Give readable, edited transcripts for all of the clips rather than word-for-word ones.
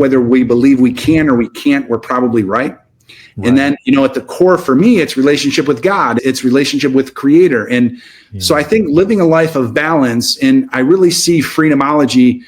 whether we believe we can or we can't, we're probably right. And then, at the core for me, it's relationship with God, it's relationship with Creator. And so I think living a life of balance, and I really see Freedomology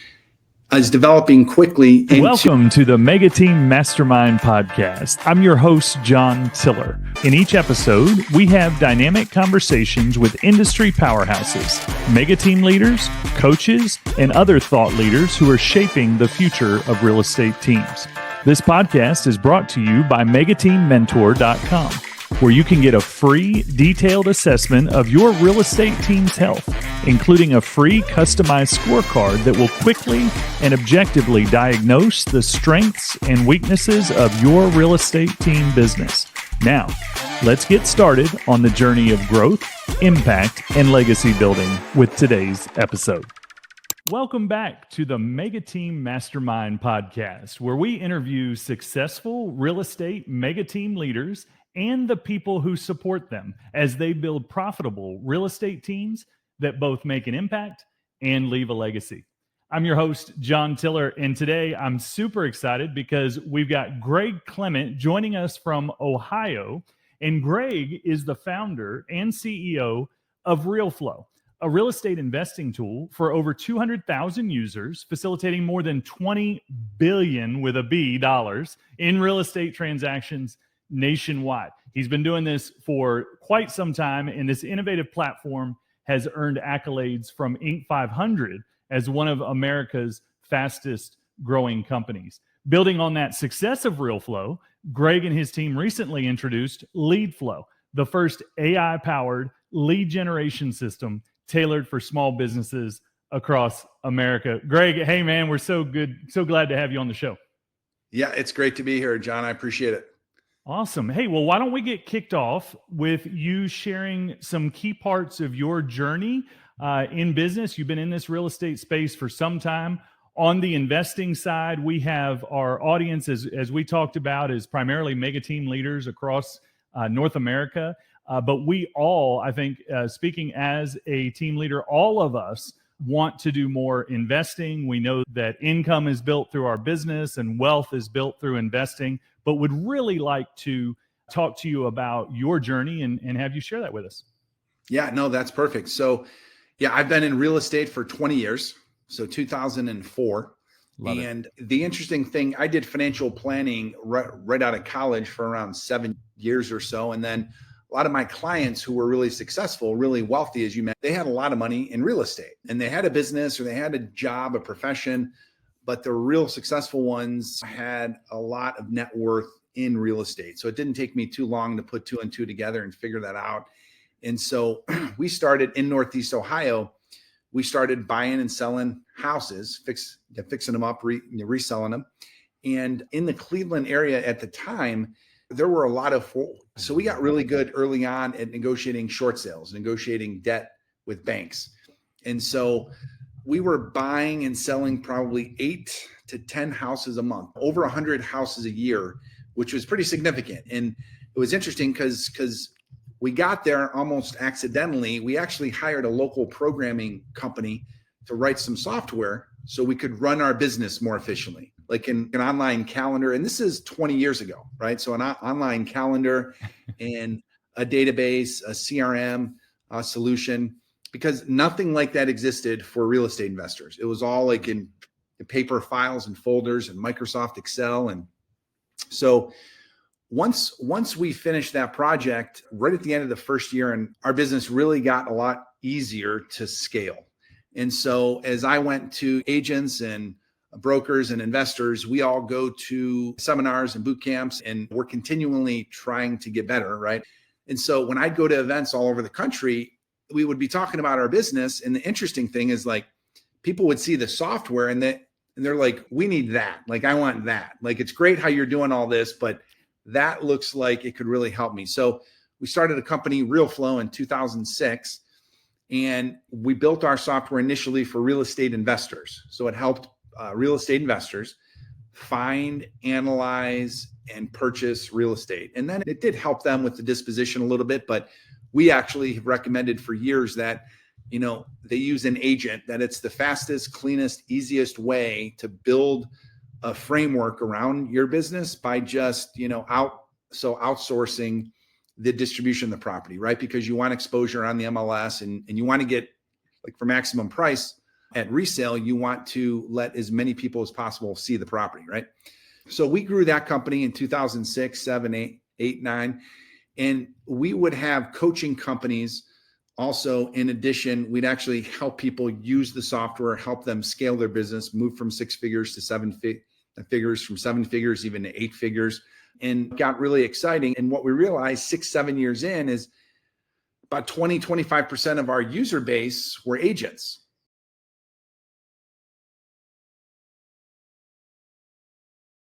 as developing quickly. Welcome to the Mega Team Mastermind Podcast. I'm your host, John Tiller. In each episode, we have dynamic conversations with industry powerhouses, Mega Team leaders, coaches, and other thought leaders who are shaping the future of real estate teams. This podcast is brought to you by MegaTeamMentor.com, where you can get a free, detailed assessment of your real estate team's health, including a free customized scorecard that will quickly and objectively diagnose the strengths and weaknesses of your real estate team business. Now, let's get started on the journey of growth, impact, and legacy building with today's episode. Welcome back to the Mega Team Mastermind Podcast, where we interview successful real estate mega team leaders and the people who support them as they build profitable real estate teams that both make an impact and leave a legacy. I'm your host, John Tiller, and today I'm super excited because we've got Greg Clement joining us from Ohio, and Greg is the founder and CEO of RealFlow, a real estate investing tool for over 200,000 users, facilitating more than $20 billion with a B dollars in real estate transactions nationwide. He's been doing this for quite some time, and this innovative platform has earned accolades from Inc. 500 as one of America's fastest growing companies. Building on that success of RealFlow, Greg and his team recently introduced LeadFlow, the first AI-powered lead generation system tailored for small businesses across America. Greg, hey man, we're so glad to have you on the show. Yeah, it's great to be here, John. I appreciate it. Awesome. Hey, well, why don't we get kicked off with you sharing some key parts of your journey in business? You've been in this real estate space for some time. On the investing side, we have our audience, as we talked about, is primarily mega team leaders across North America. But we all, I think, speaking as a team leader, all of us want to do more investing. We know that income is built through our business and wealth is built through investing, but would really like to talk to you about your journey and have you share that with us. Yeah, no, that's perfect. So, yeah, I've been in real estate for 20 years, so 2004. Love and the interesting thing, I did financial planning right out of college for around 7 years or so. And then a lot of my clients who were really successful, really wealthy, as you mentioned, they had a lot of money in real estate and they had a business or they had a job, a profession, but the real successful ones had a lot of net worth in real estate. So it didn't take me too long to put two and two together and figure that out. And so we started in Northeast Ohio. We started buying and selling houses, fixing them up, reselling them. And in the Cleveland area at the time, there were a lot of, so we got really good early on at negotiating short sales, negotiating debt with banks. And so we were buying and selling probably 8 to 10 houses a month, over 100 houses a year, which was pretty significant. And it was interesting because we got there almost accidentally. We actually hired a local programming company to write some software so we could run our business more efficiently, like an online calendar. And this is 20 years ago, right? So an online calendar and a database, a CRM solution, because nothing like that existed for real estate investors. It was all like in paper files and folders and Microsoft Excel. And so once we finished that project, right at the end of the first year, and our business really got a lot easier to scale. And so as I went to agents and brokers and investors, we all go to seminars and boot camps, and we're continually trying to get better, right? And so when I'd go to events all over the country, we would be talking about our business. And the interesting thing is, like, people would see the software and they're like, we need that. Like, I want that. Like, it's great how you're doing all this, but that looks like it could really help me. So we started a company, RealFlow, in 2006. And we built our software initially for real estate investors. So it helped real estate investors find, analyze, and purchase real estate. And then it did help them with the disposition a little bit, but we actually have recommended for years that, they use an agent, that it's the fastest, cleanest, easiest way to build a framework around your business by just, outsourcing the distribution of the property, right? Because you want exposure on the MLS and you want to get, like, for maximum price at resale, you want to let as many people as possible see the property, right? So we grew that company in 2006, 7, 8, 9, and we would have coaching companies. Also, in addition, we'd actually help people use the software, help them scale their business, move from 6 figures to 7 figures, from 7 figures even to 8 figures, and got really exciting. And what we realized 6, 7 years in is about 25% of our user base were agents.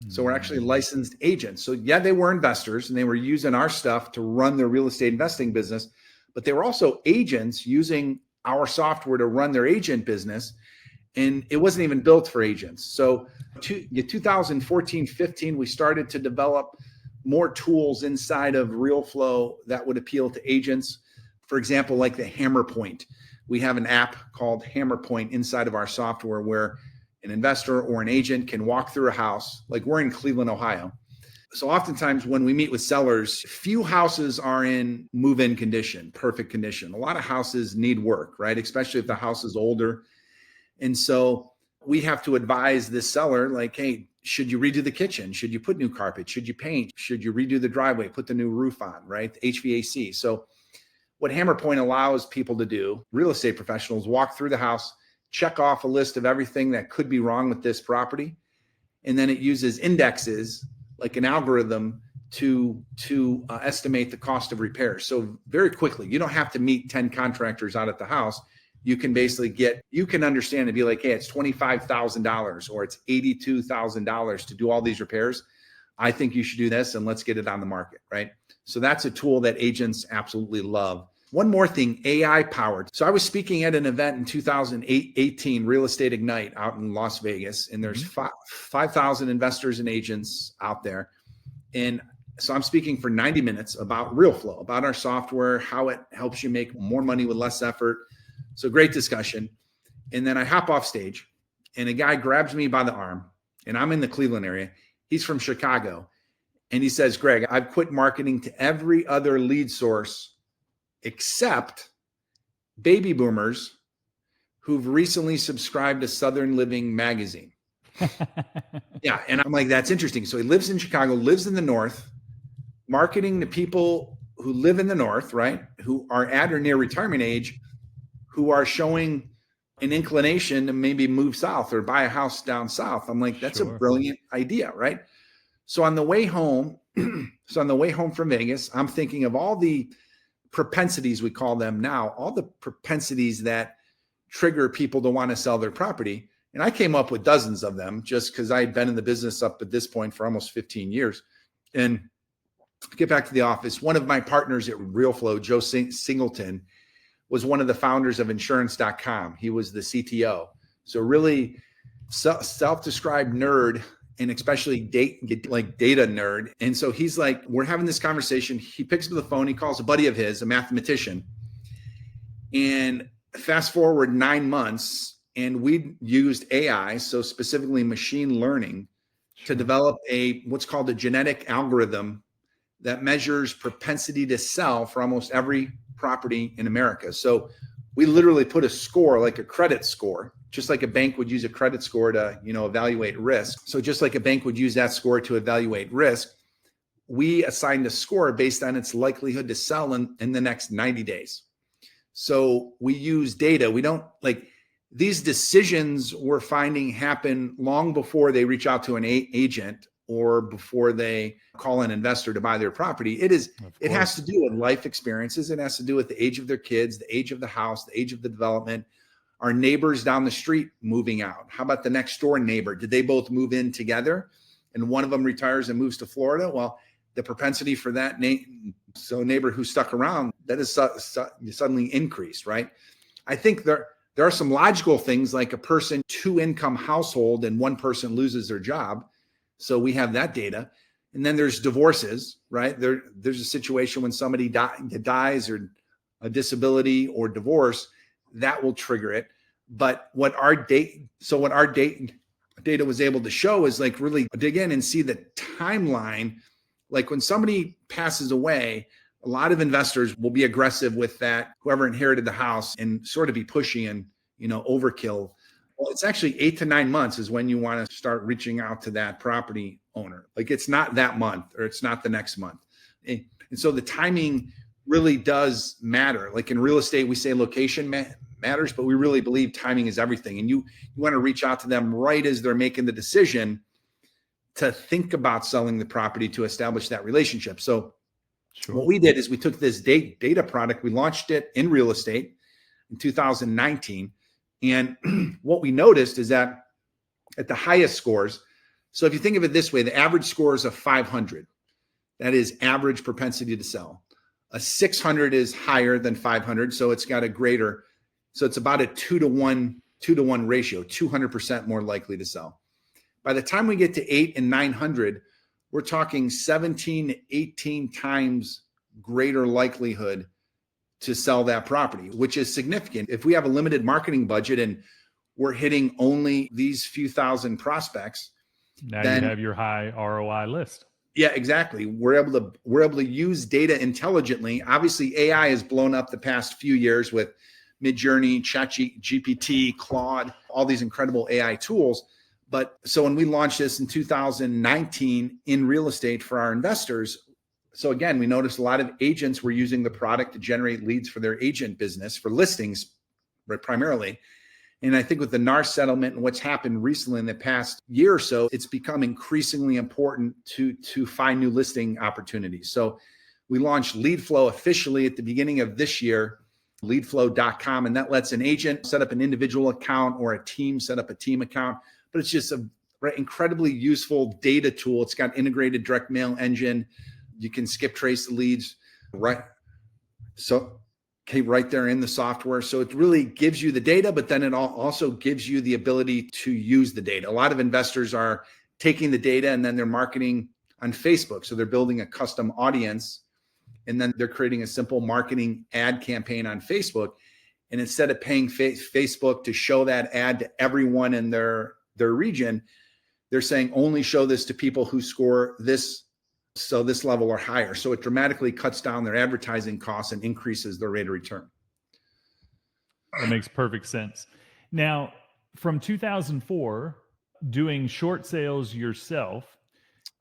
So we're actually licensed agents. So yeah, they were investors and they were using our stuff to run their real estate investing business, but they were also agents using our software to run their agent business. And it wasn't even built for agents. So 2014, 15, we started to develop more tools inside of RealFlow that would appeal to agents. For example, like the Hammer Point. We have an app called Hammer Point inside of our software where an investor or an agent can walk through a house. Like, we're in Cleveland, Ohio. So oftentimes when we meet with sellers, few houses are in move-in condition, perfect condition. A lot of houses need work, right? Especially if the house is older. And so we have to advise this seller, like, hey, should you redo the kitchen? Should you put new carpet? Should you paint? Should you redo the driveway, put the new roof on, right? The HVAC. So what Hammer Point allows people to do, real estate professionals, walk through the house, check off a list of everything that could be wrong with this property. And then it uses indexes, like an algorithm, to estimate the cost of repairs. So very quickly, you don't have to meet 10 contractors out at the house. You can basically you can understand and be like, hey, it's $25,000 or it's $82,000 to do all these repairs. I think you should do this and let's get it on the market, right? So that's a tool that agents absolutely love. One more thing, AI powered. So I was speaking at an event in 2018, Real Estate Ignite, out in Las Vegas, and there's 5,000 investors and agents out there. And so I'm speaking for 90 minutes about RealFlow, about our software, how it helps you make more money with less effort. So great discussion. And then I hop off stage and a guy grabs me by the arm, and I'm in the Cleveland area. He's from Chicago. And he says, Greg, I've quit marketing to every other lead source except baby boomers who've recently subscribed to Southern Living magazine. Yeah. And I'm like, that's interesting. So he lives in Chicago, lives in the North, marketing to people who live in the North, right? Who are at or near retirement age, who are showing an inclination to maybe move south or buy a house down south. I'm like, that's a brilliant idea, right? So on the way home, from Vegas, I'm thinking of all the propensities, we call them now, all the propensities that trigger people to want to sell their property. And I came up with dozens of them just because I had been in the business up at this point for almost 15 years. And to get back to the office, one of my partners at RealFlow, Joe Singleton, was one of the founders of insurance.com. He was the CTO. So really self-described nerd, and especially data nerd. And so he's like, we're having this conversation. He picks up the phone. He calls a buddy of his, a mathematician. And fast forward 9 months, and we used AI, so specifically machine learning, to develop what's called a genetic algorithm that measures propensity to sell for almost every property in America. So we literally put a score, like a credit score, just like a bank would use a credit score to, evaluate risk. So just like a bank would use that score to evaluate risk, we assigned a score based on its likelihood to sell in the next 90 days. So we use data. We don't these decisions we're finding happen long before they reach out to an agent or before they call an investor to buy their property. It has to do with life experiences. It has to do with the age of their kids, the age of the house, the age of the development. Our neighbors down the street moving out. How about the next door neighbor? Did they both move in together and one of them retires and moves to Florida? Well, the propensity for that neighbor who stuck around, that is suddenly increased, right? I think there are some logical things, like a person 2-income household and one person loses their job. So we have that data. And then there's divorces, right? There's a situation when somebody dies or a disability or divorce, that will trigger it. But what our data data was able to show is like really dig in and see the timeline. Like when somebody passes away, a lot of investors will be aggressive with that, whoever inherited the house, and sort of be pushy and, overkill. Well, it's actually 8 to 9 months is when you want to start reaching out to that property owner. Like it's not that month or it's not the next month. And so the timing really does matter. Like in real estate, we say location matters, but we really believe timing is everything. And you want to reach out to them right as they're making the decision to think about selling the property to establish that relationship. So what we did is we took this data product, we launched it in real estate in 2019. And what we noticed is that at the highest scores, so if you think of it this way, the average score is a 500. That is average propensity to sell. A 600 is higher than 500. So it's got a greater, so it's about a 2-to-1 ratio, 200% more likely to sell. By the time we get to 8 and 900, we're talking 17, 18 times greater likelihood to sell that property, which is significant. If we have a limited marketing budget and we're hitting only these few thousand prospects, then you have your high ROI list. Yeah, exactly. We're able to use data intelligently. Obviously, AI has blown up the past few years with Midjourney, ChatGPT, Claude, all these incredible AI tools. But so when we launched this in 2019 in real estate for our investors, so again, we noticed a lot of agents were using the product to generate leads for their agent business, for listings primarily. And I think with the NAR settlement and what's happened recently in the past year or so, it's become increasingly important to find new listing opportunities. So we launched LeadFlow officially at the beginning of this year, leadflow.com, and that lets an agent set up an individual account or a team set up a team account. But it's just an incredibly useful data tool. It's got integrated direct mail engine. You can skip trace the leads right there in the software. So it really gives you the data, but then it also gives you the ability to use the data. A lot of investors are taking the data and then they're marketing on Facebook. So they're building a custom audience and then they're creating a simple marketing ad campaign on Facebook. And instead of paying Facebook to show that ad to everyone in their region, they're saying only show this to people who score this level or higher. So it dramatically cuts down their advertising costs and increases their rate of return. That makes perfect sense. Now, from 2004, doing short sales yourself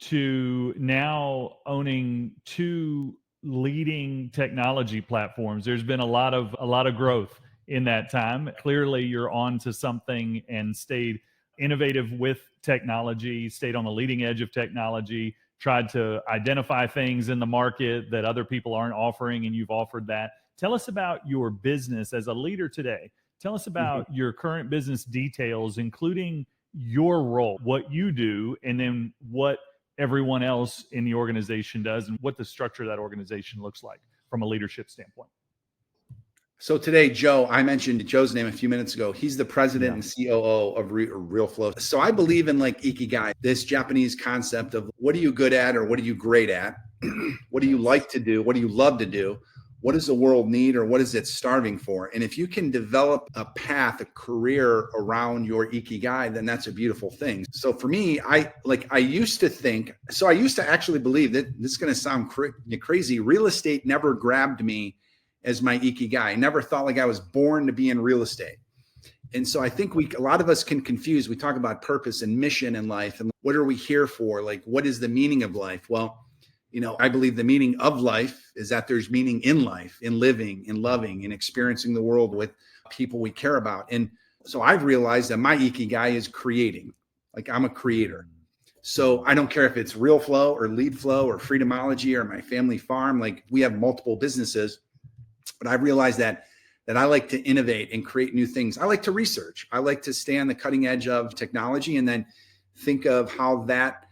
to now owning 2 leading technology platforms, there's been a lot of growth in that time. Clearly, you're on to something and stayed innovative with technology, stayed on the leading edge of technology, tried to identify things in the market that other people aren't offering, and you've offered that. Tell us about your business as a leader today. Tell us about your current business details, including your role, what you do, and then what everyone else in the organization does, and what the structure of that organization looks like from a leadership standpoint. So today, Joe, I mentioned Joe's name a few minutes ago. He's the president and COO of RealFlow. So I believe in like Ikigai, this Japanese concept of what are you good at or what are you great at? What do you like to do? What do you love to do? What does the world need or what is it starving for? And if you can develop a path, a career around your Ikigai, then that's a beautiful thing. So for me, I used to actually believe that this is going to sound crazy. Real estate never grabbed me as my Ikigai. I never thought like I was born to be in real estate. And so I think a lot of us can confuse. We talk about purpose and mission in life and what are we here for? Like, what is the meaning of life? Well, I believe the meaning of life is that there's meaning in life, in living, in loving, in experiencing the world with people we care about. And so I've realized that my Ikigai is creating. Like I'm a creator. So I don't care if it's RealFlow or LeadFlow or Freedomology or my family farm. Like we have multiple businesses. But I realized that I like to innovate and create new things. I like to research. I like to stay on the cutting edge of technology and then think of how that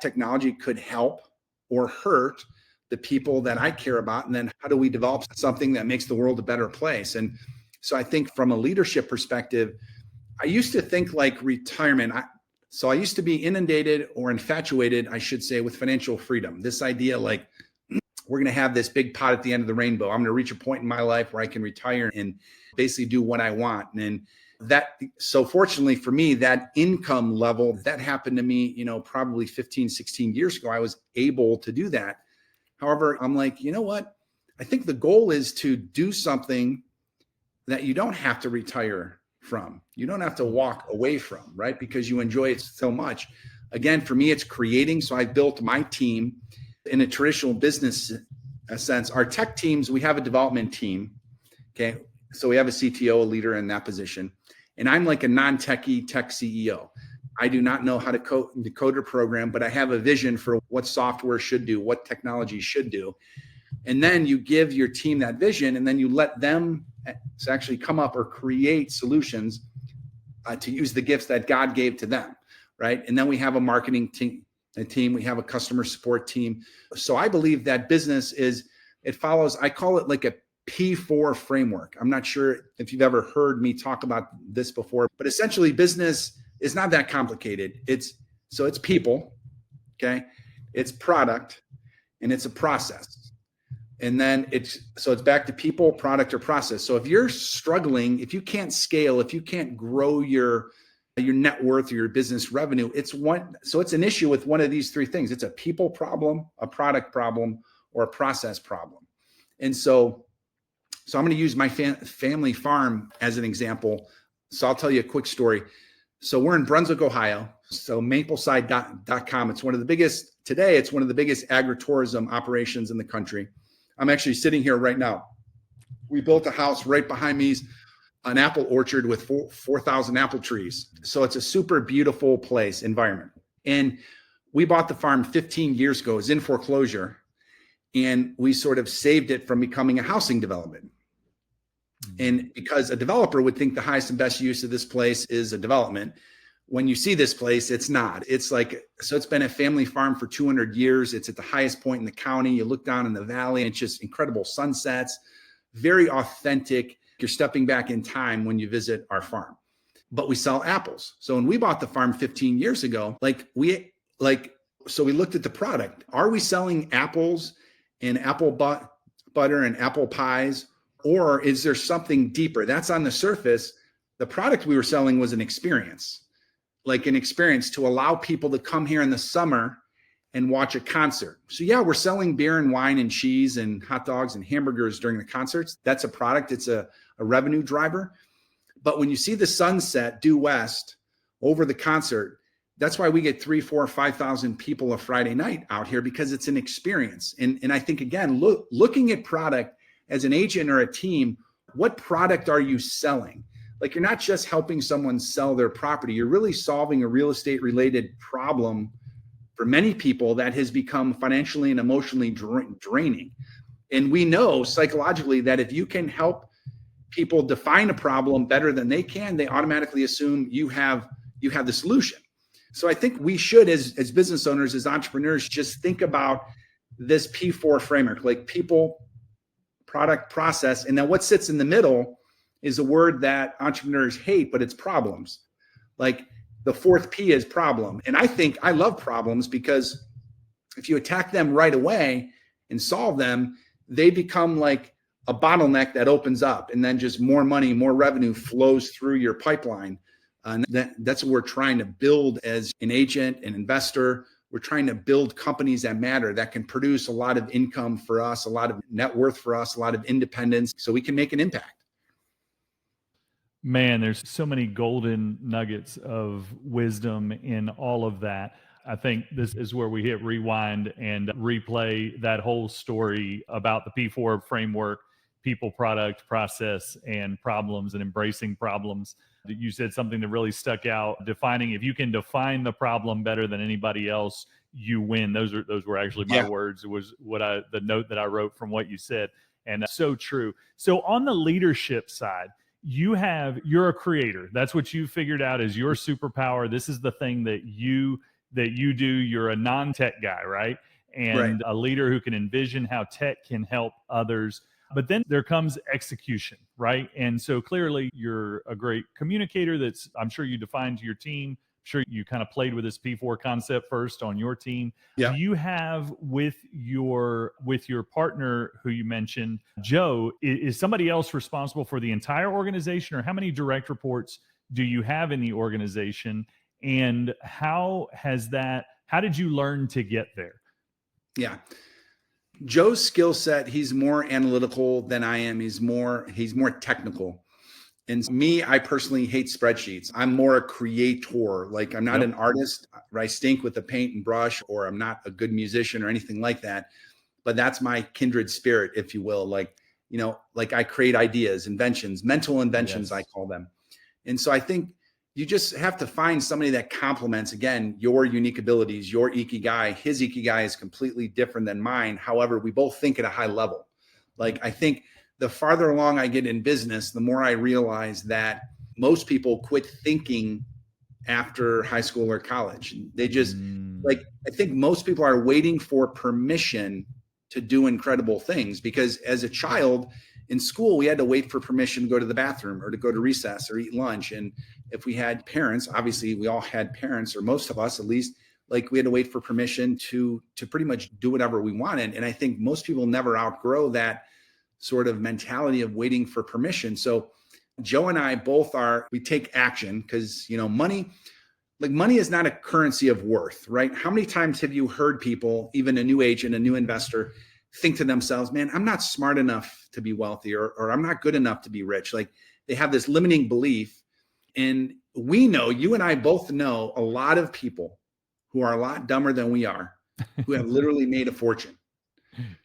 technology could help or hurt the people that I care about. And then how do we develop something that makes the world a better place? And so I think from a leadership perspective, I used to think like retirement. So I used to be inundated or infatuated, I should say, with financial freedom. This idea like, we're going to have this big pot at the end of the rainbow. I'm going to reach a point in my life where I can retire and basically do what I want. And so fortunately for me, that income level, that happened to me, probably 15, 16 years ago. I was able to do that. However, I'm like, you know what? I think the goal is to do something that you don't have to retire from. You don't have to walk away from, right? Because you enjoy it so much. Again, for me, it's creating. So I built my team in a traditional business sense. Our tech teams, we have a development team. Okay. So we have a CTO, a leader in that position. And I'm like a non-techie tech CEO. I do not know how to code or program, but I have a vision for what software should do, what technology should do. And then you give your team that vision, and then you let them actually come up or create solutions to use the gifts that God gave to them, right? And then we have a marketing team, we have a customer support team. So I believe that business it follows, I call it like a P4 framework. I'm not sure if you've ever heard me talk about this before, but essentially business is not that complicated. It's people, okay? It's product, and it's a process. And then it's back to people, product, or process. So if you're struggling, if you can't scale, if you can't grow your net worth or your business revenue, it's an issue with one of these three things. It's a people problem, a product problem, or a process problem. And so I'm going to use my family farm as an example. So I'll tell you a quick story. So we're in Brunswick, Ohio. So mapleside.com. It's one of the biggest agritourism operations in the country. I'm actually sitting here right now. We built a house right behind me, an apple orchard with 4,000 apple trees. So it's a super beautiful environment. And we bought the farm 15 years ago. It was in foreclosure. And we sort of saved it from becoming a housing development. And because a developer would think the highest and best use of this place is a development, when you see this place, it's not. It's been a family farm for 200 years. It's at the highest point in the county. You look down in the valley, and it's just incredible sunsets, very authentic. You're stepping back in time when you visit our farm. But we sell apples. So when we bought the farm 15 years ago, we looked at the product. Are we selling apples and apple butter and apple pies? Or is there something deeper? That's on the surface. The product we were selling was an experience to allow people to come here in the summer and watch a concert. So yeah, we're selling beer and wine and cheese and hot dogs and hamburgers during the concerts. That's a product. It's a revenue driver. But when you see the sunset due west over the concert, that's why we get 3,000, 4,000, 5,000 people a Friday night out here, because it's an experience. And I think, again, looking at product as an agent or a team, what product are you selling? You're not just helping someone sell their property. You're really solving a real estate related problem for many people that has become financially and emotionally draining. And we know psychologically that if you can help people define a problem better than they can, they automatically assume you have the solution. So I think we should, as business owners, as entrepreneurs, just think about this P4 framework, like people, product, process. And then what sits in the middle is a word that entrepreneurs hate, but it's problems. The fourth P is problem. And I love problems, because if you attack them right away and solve them, they become like a bottleneck that opens up, and then just more money, more revenue flows through your pipeline. And that's what we're trying to build as an agent, an investor. We're trying to build companies that matter, that can produce a lot of income for us, a lot of net worth for us, a lot of independence, so we can make an impact. Man, there's so many golden nuggets of wisdom in all of that. I think this is where we hit rewind and replay that whole story about the P4 framework: people, product, process, and problems, and embracing problems. You said something that really stuck out, if you can define the problem better than anybody else, you win. Those were actually my words. It was the note that I wrote from what you said. And so true. So on the leadership side, you're a creator. That's what you figured out as your superpower. This is the thing that you do. You're a non-tech guy, right? And a leader who can envision how tech can help others. But then there comes execution, right? And so clearly you're a great communicator. I'm sure you defined your team. I'm sure you kind of played with this P4 concept first on your team. Yeah. Do you have with your partner who you mentioned, Joe, is somebody else responsible for the entire organization, or how many direct reports do you have in the organization? And how did you learn to get there? Yeah. Joe's skill set, he's more analytical than I am. He's more technical. And me, I personally hate spreadsheets. I'm more a creator. Like I'm not an artist, I stink with the paint and brush, or I'm not a good musician or anything like that. But that's my kindred spirit, if you will. Like, like I create ideas, inventions, mental inventions, I call them. And so I think you just have to find somebody that complements, again, your unique abilities, your ikigai. His ikigai is completely different than mine. However, we both think at a high level. Like I think the farther along I get in business, the more I realize that most people quit thinking after high school or college. They just I think most people are waiting for permission to do incredible things, because as a child in school, we had to wait for permission to go to the bathroom or to go to recess or eat lunch. And if we had parents, obviously we all had parents, or most of us at least, like we had to wait for permission to pretty much do whatever we wanted. And I think most people never outgrow that sort of mentality of waiting for permission. So Joe and I both we take action, because, money is not a currency of worth, right? How many times have you heard people, even a new agent, a new investor, think to themselves, man, I'm not smart enough to be wealthy, or I'm not good enough to be rich. Like they have this limiting belief. And we know, you and I both know, a lot of people who are a lot dumber than we are, who have literally made a fortune.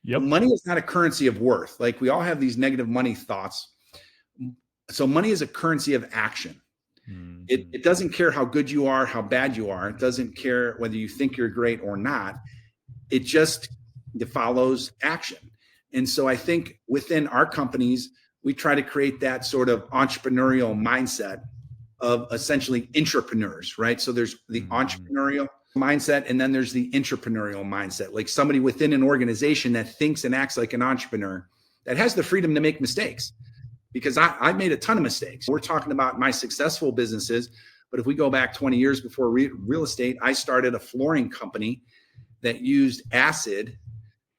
Yep. Money is not a currency of worth. Like we all have these negative money thoughts. So money is a currency of action. Mm-hmm. It doesn't care how good you are, how bad you are. It doesn't care whether you think you're great or not. It follows action. And so I think within our companies, we try to create that sort of entrepreneurial mindset of essentially entrepreneurs, right? So there's the entrepreneurial mindset, and then there's the entrepreneurial mindset, like somebody within an organization that thinks and acts like an entrepreneur, that has the freedom to make mistakes. Because I made a ton of mistakes. We're talking about my successful businesses, but if we go back 20 years before real estate, I started a flooring company that used acid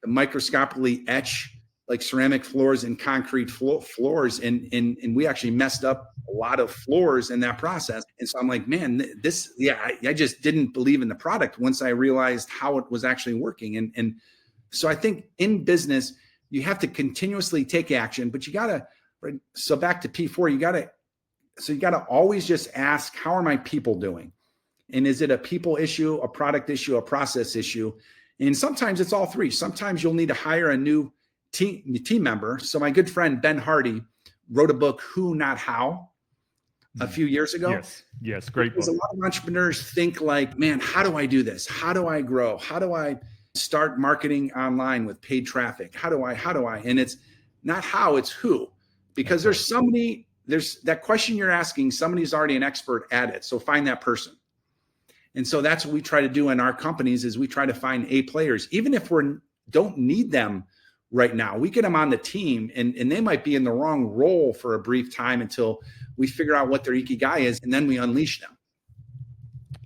to microscopically etch like ceramic floors and concrete floors. And we actually messed up a lot of floors in that process. And so I'm like, man, I just didn't believe in the product once I realized how it was actually working. And so I think in business, you have to continuously take action, but you got to, right? So back to P4, you got to always just ask, how are my people doing? And is it a people issue, a product issue, a process issue? And sometimes it's all three. Sometimes you'll need to hire a new team member. So my good friend, Ben Hardy, wrote a book, Who, Not How, a few years ago. Yes. Great book. Because a lot of entrepreneurs think like, man, how do I do this? How do I grow? How do I start marketing online with paid traffic? How do I? And it's not how, it's who. Because there's that question you're asking, somebody's already an expert at it. So find that person. And so that's what we try to do in our companies, is we try to find A players, even if we don't need them right now. We get them on the team, and they might be in the wrong role for a brief time until we figure out what their ikigai is, and then we unleash them.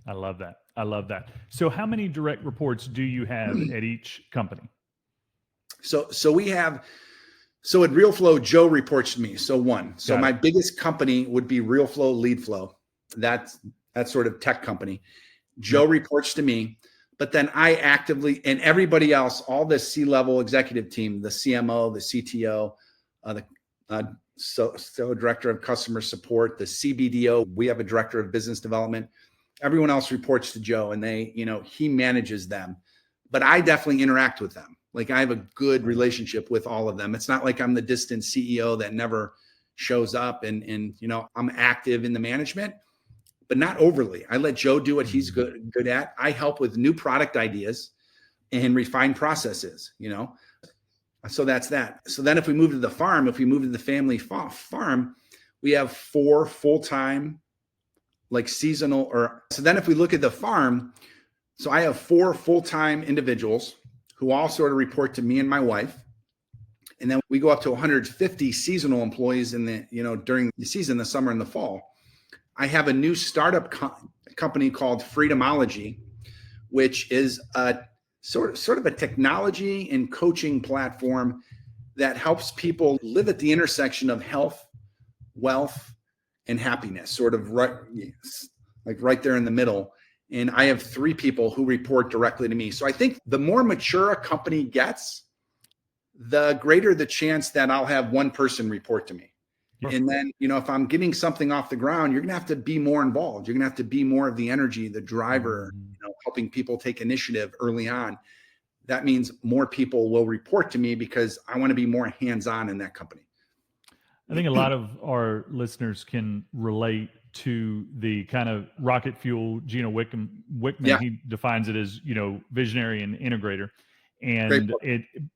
I love that. So how many direct reports do you have at each company? So we have, at RealFlow, Joe reports to me. So one. So my biggest company would be RealFlow LeadFlow. That's sort of tech company. Joe reports to me, but then I actively, and everybody else, all the C-level executive team, the CMO, the CTO, the director of customer support, the CBDO, we have a director of business development. Everyone else reports to Joe, and he manages them, but I definitely interact with them. Like I have a good relationship with all of them. It's not like I'm the distant CEO that never shows up, and I'm active in the management, but not overly. I let Joe do what he's good at. I help with new product ideas and refine processes, So that's that. So then if we move to the farm, if we move to the family farm, we have 4 full-time, like seasonal, so then if we look at the farm, so I have 4 full-time individuals who all sort of report to me and my wife. And then we go up to 150 seasonal employees in the, during the season, the summer and the fall. I have a new startup company called Freedomology, which is a sort of a technology and coaching platform that helps people live at the intersection of health, wealth, and happiness, sort of right, like right there in the middle. And I have 3 people who report directly to me. So I think the more mature a company gets, the greater the chance that I'll have one person report to me. And then, if I'm getting something off the ground, you're going to have to be more involved. You're going to have to be more of the energy, the driver, helping people take initiative early on. That means more people will report to me because I want to be more hands-on in that company. I think a lot of our listeners can relate to the kind of rocket fuel Gino Wickman. Yeah. He defines it as, visionary and integrator. Great And book.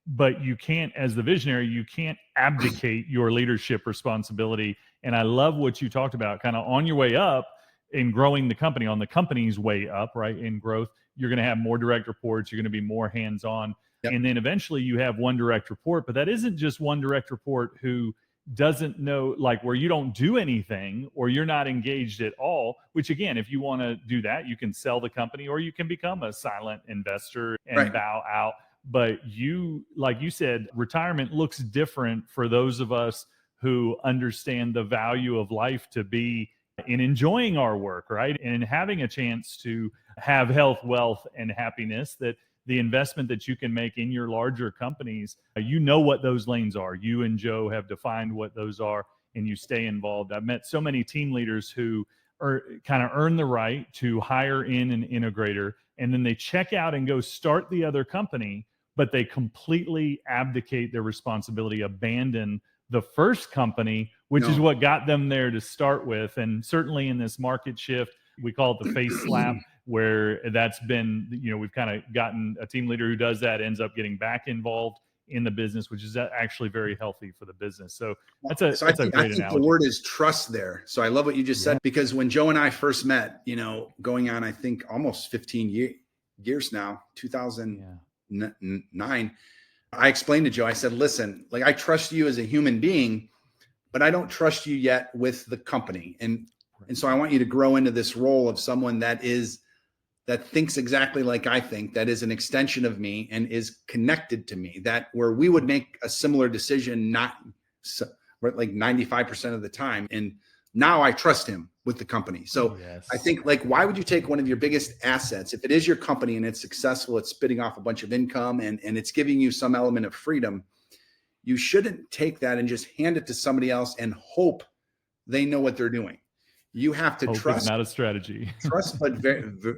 but you can't, as the visionary, you can't abdicate your leadership responsibility. And I love what you talked about, kind of on your way up in growing the company, on the company's way up, right? In growth, you're going to have more direct reports. You're going to be more hands-on. Yep. And then eventually you have one direct report, but that isn't just one direct report who doesn't know, like where you don't do anything or you're not engaged at all, which again, if you want to do that, you can sell the company or you can become a silent investor and bow out. But you, like you said, retirement looks different for those of us who understand the value of life to be in enjoying our work, right? And having a chance to have health, wealth, and happiness, that the investment that you can make in your larger companies, you know what those lanes are. You and Joe have defined what those are and you stay involved. I've met so many team leaders who are kind of earn the right to hire in an integrator and then they check out and go start the other company, but they completely abdicate their responsibility, abandon the first company, which is what got them there to start with. And certainly in this market shift, we call it the face slap, where that's been, we've kind of gotten a team leader who does that, ends up getting back involved in the business, which is actually very healthy for the business. So that's a great analogy. The word is trust there. So I love what you just said, because when Joe and I first met, going on, I think almost 15 years now, 2009, I explained to Joe, I said, listen, like I trust you as a human being, but I don't trust you yet with the company. And so I want you to grow into this role of someone that thinks exactly like I think, that is an extension of me and is connected to me, that where we would make a similar decision, not like 95% of the time. And now I trust him with the company. So I think, like, why would you take one of your biggest assets, if it is your company and it's successful, it's spitting off a bunch of income and it's giving you some element of freedom, you shouldn't take that and just hand it to somebody else and hope they know what they're doing. You have to trust. Not a strategy. Trust, but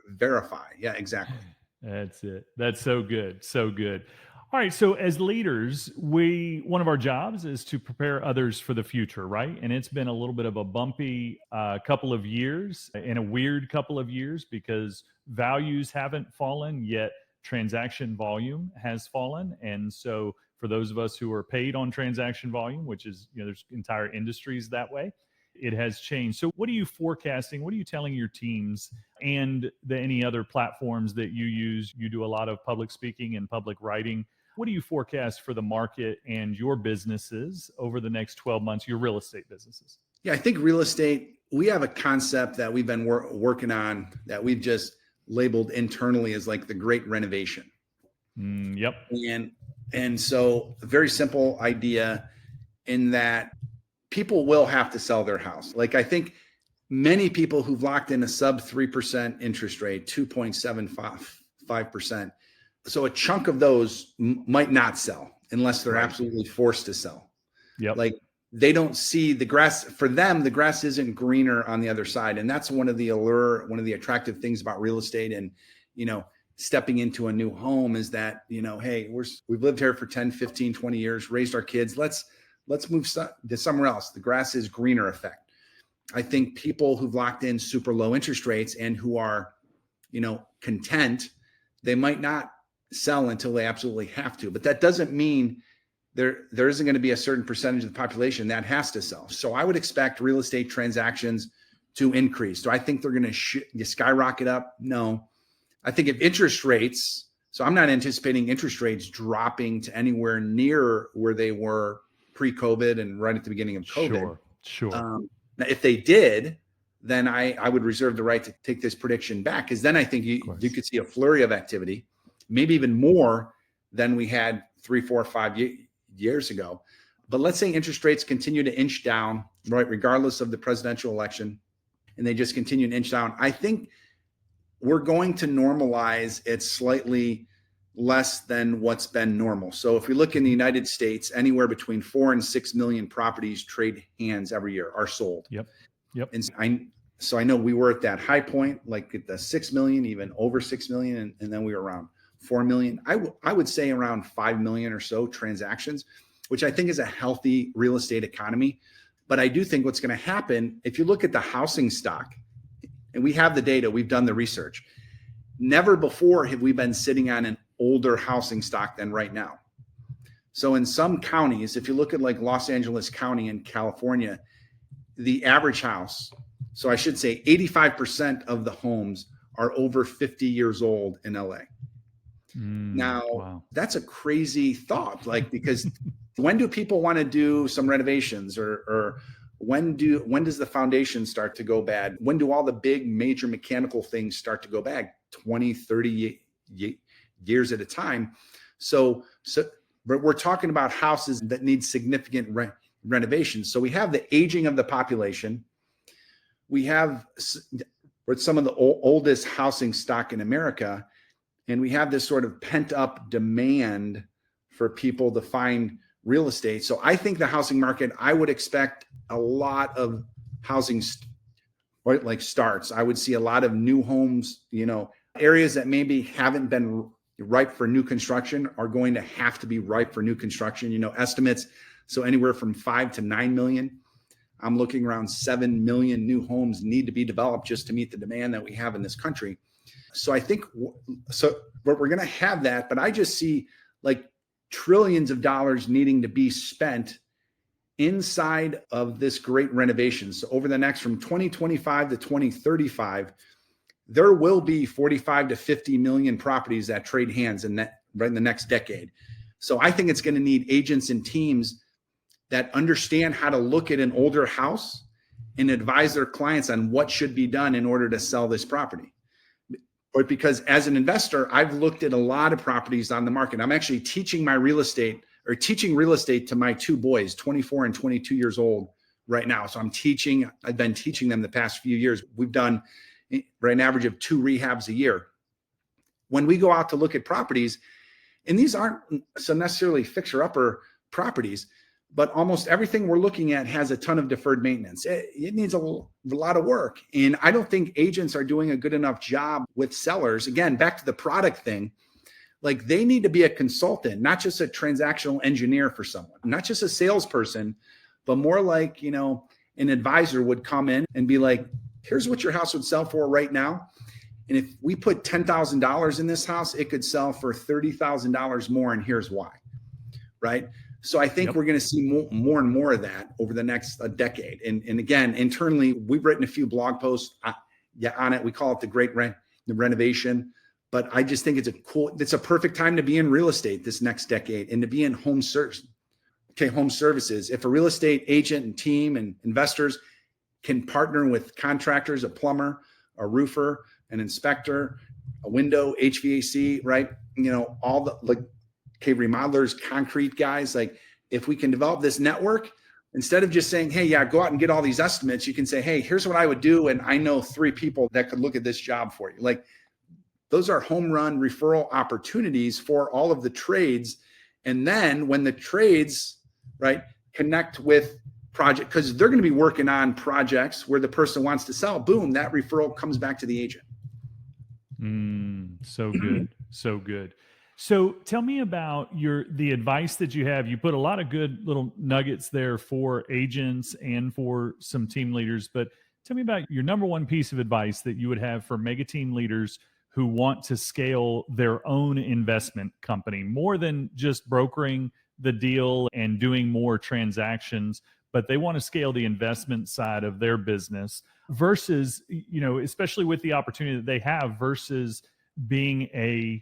verify. Yeah, exactly. That's it. That's so good. So good. All right. So as leaders, one of our jobs is to prepare others for the future, right? And it's been a little bit of a bumpy couple of years and a weird couple of years because values haven't fallen yet. Transaction volume has fallen. And so for those of us who are paid on transaction volume, which is, there's entire industries that way, it has changed. So what are you forecasting? What are you telling your teams and any other platforms that you use? You do a lot of public speaking and public writing. What do you forecast for the market and your businesses over the next 12 months, your real estate businesses? Yeah, I think real estate, we have a concept that we've been working on that we've just labeled internally as like the Great Renovation. Yep. And so a very simple idea in that people will have to sell their house. Like I think many people who've locked in a sub 3% interest rate, 2.75%. So a chunk of those might not sell unless they're absolutely forced to sell. Yep. Like they don't see the grass. For them, the grass isn't greener on the other side. And that's one of the attractive things about real estate and, stepping into a new home is that, hey, we've lived here for 10, 15, 20 years, raised our kids. Let's move to somewhere else. The grass is greener effect. I think people who've locked in super low interest rates and who are, content, they might not sell until they absolutely have to. But that doesn't mean there isn't going to be a certain percentage of the population that has to sell. So I would expect real estate transactions to increase. Do I think they're going to skyrocket up? No. I think if interest rates, so I'm not anticipating interest rates dropping to anywhere near where they were pre-COVID and right at the beginning of COVID. Sure. Now, if they did, then I would reserve the right to take this prediction back, because then I think you could see a flurry of activity, maybe even more than we had 3, 4, 5 years ago. But let's say interest rates continue to inch down right? Regardless of the presidential election. And they just continue to inch down. I think we're going to normalize it slightly less than what's been normal. So if we look in the United States, anywhere between 4 and 6 million properties trade hands every year are sold. Yep. And so I know we were at that high point, like at the 6 million, even over 6 million. And then we were around 4 million. I would say around 5 million or so transactions, which I think is a healthy real estate economy. But I do think what's going to happen, if you look at the housing stock, and we have the data, we've done the research, never before have we been sitting on an older housing stock than right now. So in some counties, if you look at like Los Angeles County in California, the average house, so I should say 85% of the homes are over 50 years old in LA. Now, wow. That's a crazy thought, like, because when do people want to do some renovations, or when does the foundation start to go bad? When do all the big major mechanical things start to go bad? 20, 30 years at a time. So we're talking about houses that need significant renovations. So we have the aging of the population. We have some of the oldest housing stock in America. And we have this sort of pent up demand for people to find real estate. So I think the housing market, I would expect a lot of housing starts. I would see a lot of new homes, areas that maybe haven't been ripe for new construction are going to have to be ripe for new construction. Estimates, so anywhere from 5 to 9 million. I'm looking around 7 million new homes need to be developed just to meet the demand that we have in this country. So I think, but we're going to have that, but I just see like trillions of dollars needing to be spent inside of this great renovation. So over the next, from 2025 to 2035, there will be 45 to 50 million properties that trade hands in the next decade. So I think it's going to need agents and teams that understand how to look at an older house and advise their clients on what should be done in order to sell this property. But because as an investor, I've looked at a lot of properties on the market. I'm actually teaching real estate to my two boys, 24 and 22 years old right now. So I've been teaching them the past few years. We've done an average of 2 rehabs a year. When we go out to look at properties, and these aren't so necessarily fixer-upper properties, but almost everything we're looking at has a ton of deferred maintenance. It needs a lot of work. And I don't think agents are doing a good enough job with sellers. Again, back to the product thing, like they need to be a consultant, not just a transactional engineer for someone, not just a salesperson, but more like, an advisor would come in and be like, here's what your house would sell for right now. And if we put $10,000 in this house, it could sell for $30,000 more. And here's why, right? So I think we're going to see more and more of that over the next decade. And again, internally, we've written a few blog posts on it. We call it the Renovation. But I just think it's a perfect time to be in real estate this next decade and to be in home services. If a real estate agent and team and investors can partner with contractors, a plumber, a roofer, an inspector, a window, HVAC, right? All the remodelers, concrete guys, like if we can develop this network, instead of just saying, hey, go out and get all these estimates, you can say, hey, here's what I would do. And I know 3 people that could look at this job for you. Like those are home run referral opportunities for all of the trades. And then when the trades, right, connect with project, because they're going to be working on projects where the person wants to sell, boom, that referral comes back to the agent. So good. So good. So tell me about the advice that you have. You put a lot of good little nuggets there for agents and for some team leaders, but tell me about your number one piece of advice that you would have for mega team leaders who want to scale their own investment company, more than just brokering the deal and doing more transactions, but they want to scale the investment side of their business versus, especially with the opportunity that they have versus being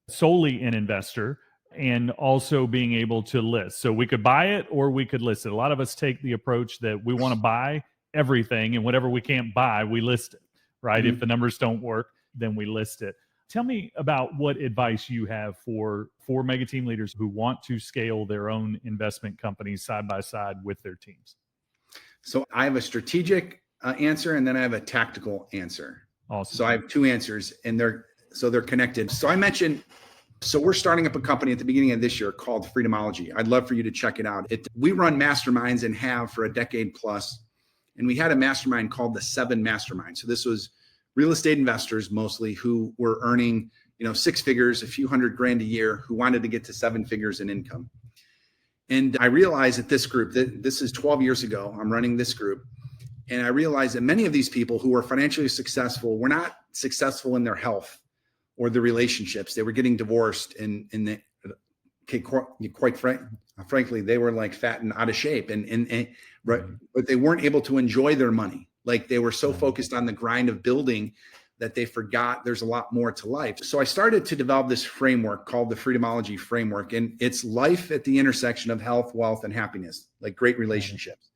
solely an investor and also being able to list. So we could buy it or we could list it. A lot of us take the approach that we want to buy everything, and whatever we can't buy, we list it, right? Mm-hmm. If the numbers don't work, then we list it. Tell me about what advice you have for mega team leaders who want to scale their own investment companies side by side with their teams. So I have a strategic answer, and then I have a tactical answer. Awesome. So I have two answers, and they're connected. So I mentioned, so we're starting up a company at the beginning of this year called Freedomology. I'd love for you to check it out. We run masterminds and have for a decade plus. And we had a mastermind called the 7 Mastermind. So this was real estate investors mostly who were earning, 6 figures, a few $100,000 a year, who wanted to get to 7 figures in income. And I realized that this group, this is 12 years ago, I'm running this group. And I realized that many of these people who were financially successful were not successful in their health or their relationships. They were getting divorced quite frankly, they were like fat and out of shape right. But they weren't able to enjoy their money. Like they were so focused on the grind of building that they forgot there's a lot more to life. So I started to develop this framework called the Freedomology framework. And it's life at the intersection of health, wealth, and happiness, like great relationships.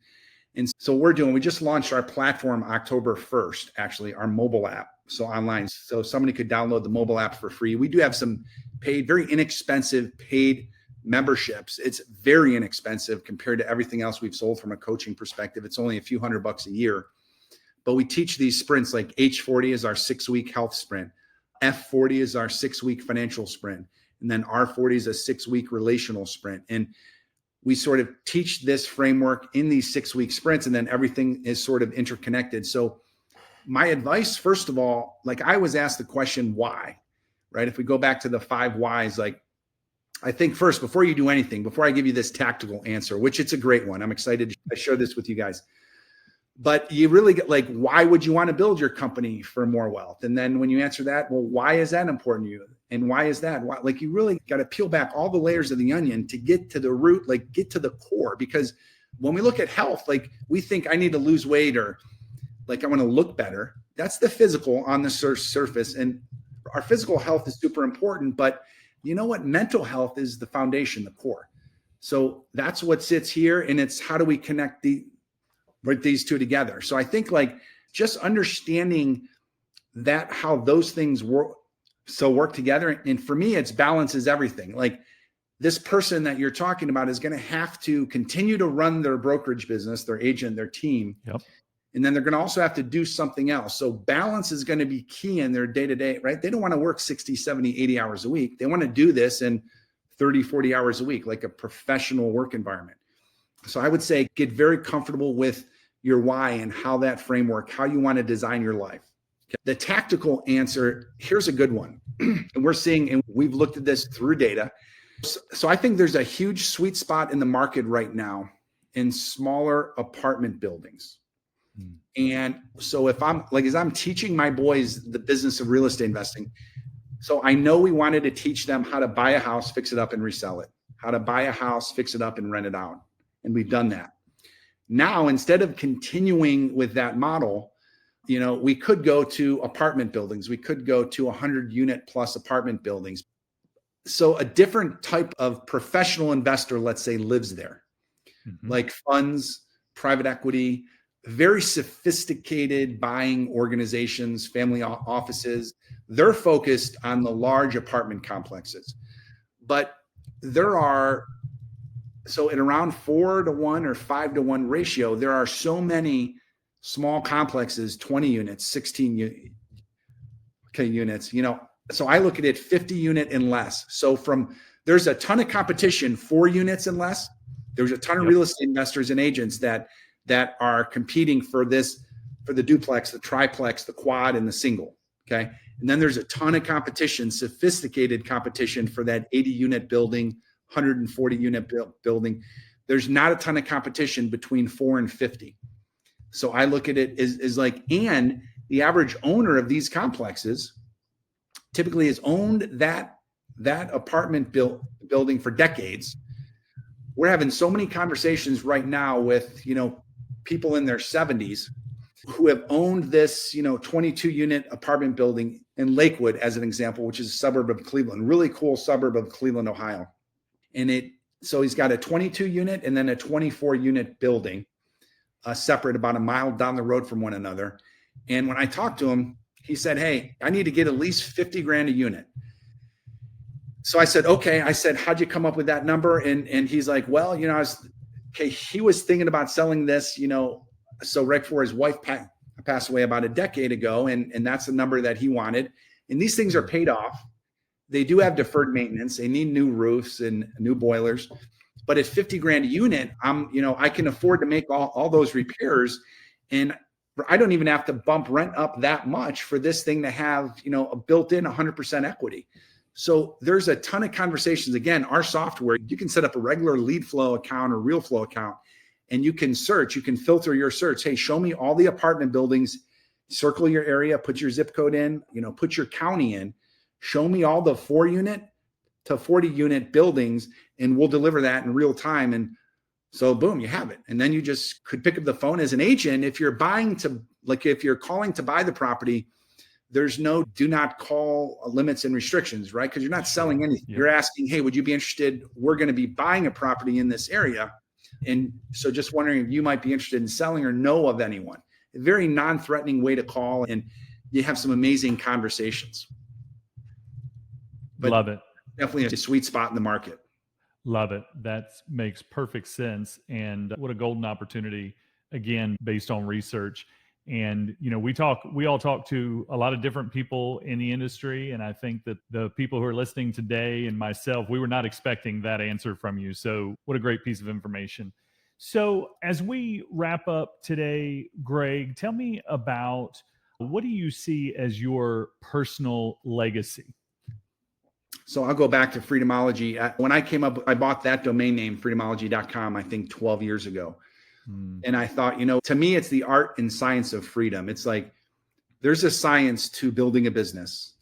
And so we just launched our platform October 1st, actually, our mobile app. So online, so somebody could download the mobile app for free. We do have some paid, very inexpensive paid memberships. It's very inexpensive compared to everything else we've sold from a coaching perspective. It's only a few $100 a year, but we teach these sprints. Like H40 is our 6-week health sprint. F40 is our 6-week financial sprint. And then R40 is a 6-week relational sprint. And we sort of teach this framework in these 6-week sprints, and then everything is sort of interconnected. So my advice, first of all, like I was asked the question, why, right? If we go back to the 5 whys, like I think first, before you do anything, before I give you this tactical answer, which it's a great one, I'm excited to share this with you guys. But you really get like, why would you want to build your company for more wealth? And then when you answer that, well, why is that important to you? And why is that? Why, like you really got to peel back all the layers of the onion to get to the root, like get to the core. Because when we look at health, like we think I need to lose weight or like I want to look better. That's the physical on the surface. And our physical health is super important. But you know what? Mental health is the foundation, the core. So that's what sits here. And it's how do we connect these two together? So I think like just understanding that, how those things work together. And for me, it's balance is everything. Like this person that you're talking about is going to have to continue to run their brokerage business, their agent, their team. Yep. And then they're going to also have to do something else. So balance is going to be key in their day-to-day, right? They don't want to work 60, 70, 80 hours a week. They want to do this in 30, 40 hours a week, like a professional work environment. So I would say get very comfortable with your why and how that framework, how you want to design your life. Okay. The tactical answer, here's a good one. And we're seeing, and we've looked at this through data. So I think there's a huge sweet spot in the market right now in smaller apartment buildings. And so if as I'm teaching my boys the business of real estate investing, so I know we wanted to teach them how to buy a house, fix it up and resell it, how to buy a house, fix it up and rent it out. And we've done that. Now, instead of continuing with that model, we could go to apartment buildings. We could go to 100-unit plus apartment buildings. So a different type of professional investor, let's say, lives there, like funds, private equity, very sophisticated buying organizations, family offices. They're focused on the large apartment complexes. But there are, so in around 4-to-1 or 5-to-1 ratio, there are so many small complexes, 20 units, 16 units, so I look at it 50 unit and less. So there's a ton of competition, 4 units and less. There's a ton of real estate investors and agents that are competing for the duplex, the triplex, the quad, and the single. Okay. And then there's a ton of competition, sophisticated competition for that 80-unit building, 140-unit building. There's not a ton of competition between 4 and 50. So I look at it as like, and the average owner of these complexes typically has owned that apartment building for decades. We're having so many conversations right now with, people in their 70s who have owned this, 22-unit apartment building in Lakewood, as an example, which is a suburb of Cleveland, really cool suburb of Cleveland, Ohio. And so he's got a 22-unit and then a 24-unit building, separate about a mile down the road from one another. And when I talked to him, he said, hey, I need to get at least $50,000 a unit. So I said, okay. I said, how'd you come up with that number? And he's like, well, he was thinking about selling this, So right before his wife passed away about a decade ago, and that's the number that he wanted. And these things are paid off. They do have deferred maintenance. They need new roofs and new boilers. But at 50 grand a unit, I can afford to make all those repairs. And I don't even have to bump rent up that much for this thing to have, a built-in 100% equity. So there's a ton of conversations. Again, our software, you can set up a regular lead flow account or real flow account, and you can filter your search. Hey, show me all the apartment buildings, circle your area, put your zip code in, put your county in, show me all the 4 unit to 40 unit buildings, and we'll deliver that in real time. And so boom, you have it. And then you just could pick up the phone as an agent. If you're calling to buy the property, there's no do not call limits and restrictions, right? Because you're not selling anything. Yep. You're asking, hey, would you be interested? We're going to be buying a property in this area. And so just wondering if you might be interested in selling or know of anyone. A very non-threatening way to call, and you have some amazing conversations. But love it. Definitely a sweet spot in the market. Love it. That makes perfect sense. And what a golden opportunity, again, based on research. And, we all talk to a lot of different people in the industry. And I think that the people who are listening today and myself, we were not expecting that answer from you. So what a great piece of information. So as we wrap up today, Greg, tell me about what do you see as your personal legacy? So I'll go back to Freedomology. When I came up, I bought that domain name, freedomology.com, I think 12 years ago. And I thought, to me, it's the art and science of freedom. It's like, there's a science to building a business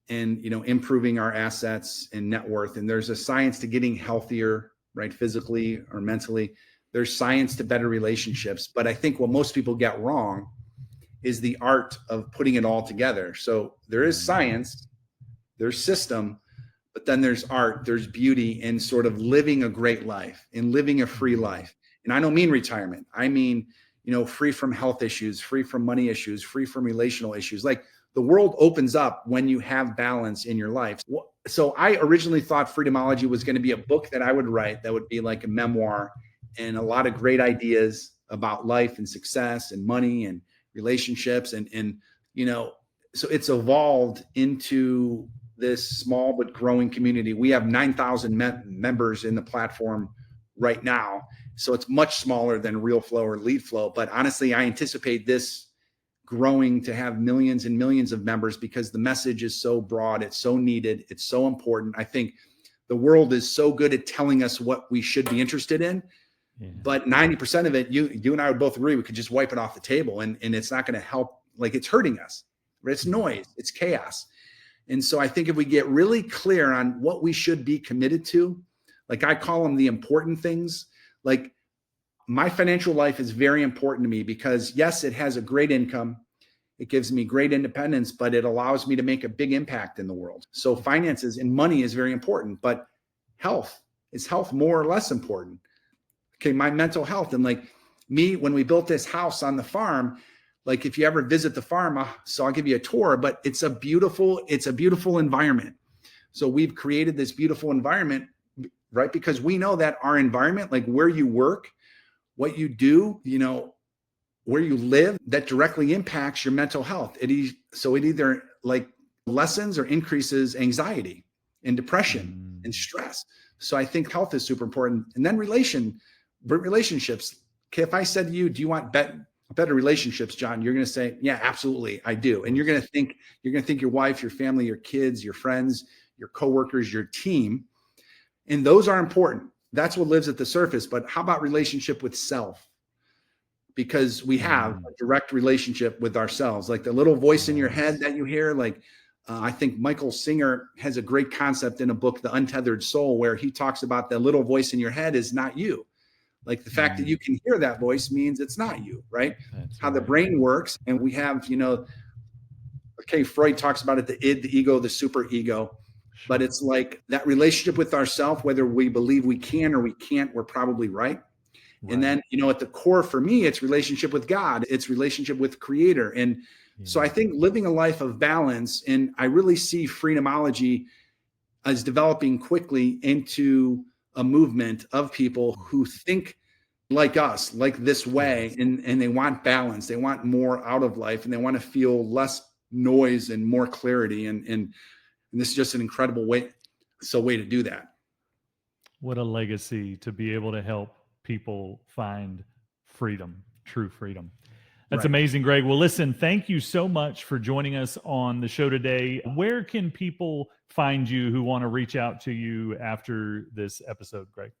and, improving our assets and net worth. And there's a science to getting healthier, right? Physically or mentally. There's science to better relationships. But I think what most people get wrong is the art of putting it all together. So there is science, there's system, but then there's art, there's beauty in sort of living a great life and living a free life. And I don't mean retirement. I mean, free from health issues, free from money issues, free from relational issues. Like the world opens up when you have balance in your life. So I originally thought Freedomology was going to be a book that I would write that would be like a memoir and a lot of great ideas about life and success and money and relationships. And so it's evolved into this small but growing community. We have 9,000 members in the platform right now. So it's much smaller than Real Flow or Lead Flow. But honestly, I anticipate this growing to have millions and millions of members because the message is so broad. It's so needed. It's so important. I think the world is so good at telling us what we should be interested in. Yeah. But 90% of it, you and I would both agree, we could just wipe it off the table and it's not going to help. Like it's hurting us. It's noise. It's chaos. And so I think if we get really clear on what we should be committed to, like I call them the important things, like my financial life is very important to me because yes, it has a great income. It gives me great independence, but it allows me to make a big impact in the world. So finances and money is very important, but is health more or less important? Okay. My mental health and like me, when we built this house on the farm, like if you ever visit the farm, so I'll give you a tour, but it's a beautiful environment. So we've created this beautiful environment, right? Because we know that our environment, like where you work, what you do, where you live, that directly impacts your mental health. It either like lessens or increases anxiety and depression and stress. So I think health is super important. And then relationships. Okay, if I said to you, do you want better relationships, John? You're going to say, yeah, absolutely, I do. And you're going to think your wife, your family, your kids, your friends, your coworkers, your team. And those are important. That's what lives at the surface. But how about relationship with self? Because we have a direct relationship with ourselves, like the little voice in your head that you hear. Like I think Michael Singer has a great concept in a book, The Untethered Soul, where he talks about the little voice in your head is not you. Like the fact that you can hear that voice means it's not you, right? That's how the brain works. And we have, Freud talks about it, the id, the ego, the super ego. But it's like that relationship with ourselves, whether we believe we can or we can't, we're probably right. And then, at the core for me, it's relationship with God, it's relationship with Creator. And so I think living a life of balance, and I really see Freedomology as developing quickly into a movement of people who think like us, like this way, and they want balance. They want more out of life, and they want to feel less noise and more clarity. And this is just an incredible way to do that. What a legacy to be able to help people find freedom, true freedom. That's Right. amazing, Greg. Well, listen, thank you so much for joining us on the show today. Where can people find you who want to reach out to you after this episode, Greg?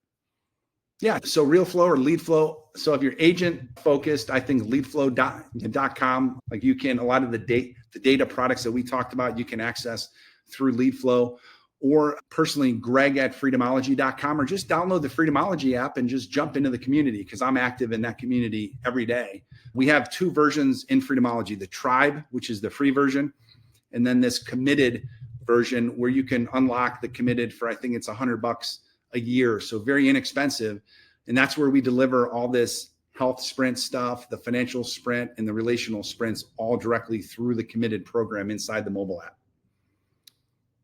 Yeah. So Real Flow or Lead Flow. So if you're agent focused, I think leadflow.com, like you can, a lot of the data products that we talked about, you can access through Lead Flow, or personally, greg@freedomology.com, or just download the Freedomology app and just jump into the community, because I'm active in that community every day. We have 2 versions in Freedomology, the Tribe, which is the free version, and then this committed version where you can unlock the committed for, I think it's $100 a year. So very inexpensive. And that's where we deliver all this health sprint stuff, the financial sprint and the relational sprints, all directly through the committed program inside the mobile app.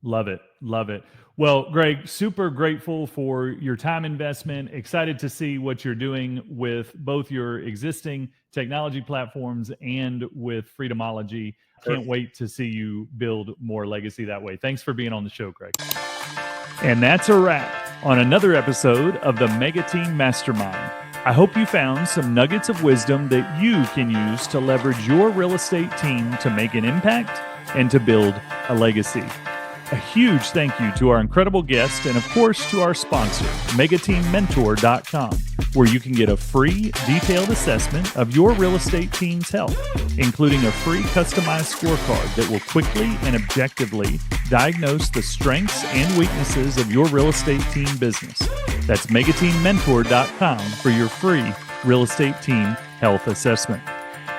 Love it. Love it. Well, Greg, super grateful for your time investment. Excited to see what you're doing with both your existing technology platforms and with Freedomology. Can't wait to see you build more legacy that way. Thanks for being on the show, Greg. And that's a wrap on another episode of the Mega Team Mastermind. I hope you found some nuggets of wisdom that you can use to leverage your real estate team to make an impact and to build a legacy. A huge thank you to our incredible guest and, of course, to our sponsor, MegaTeamMentor.com, where you can get a free detailed assessment of your real estate team's health, including a free customized scorecard that will quickly and objectively diagnose the strengths and weaknesses of your real estate team business. That's MegaTeamMentor.com for your free real estate team health assessment.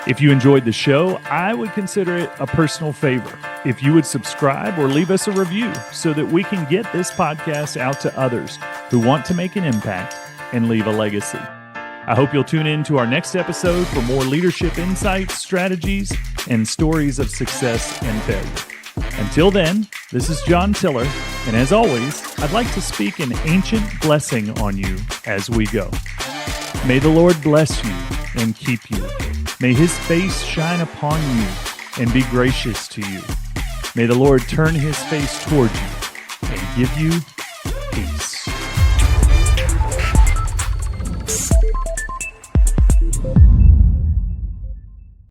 If you enjoyed the show, I would consider it a personal favor if you would subscribe or leave us a review so that we can get this podcast out to others who want to make an impact and leave a legacy. I hope you'll tune in to our next episode for more leadership insights, strategies, and stories of success and failure. Until then, this is John Tiller, and as always, I'd like to speak an ancient blessing on you as we go. May the Lord bless you and keep you. May his face shine upon you and be gracious to you. May the Lord turn his face toward you and give you peace.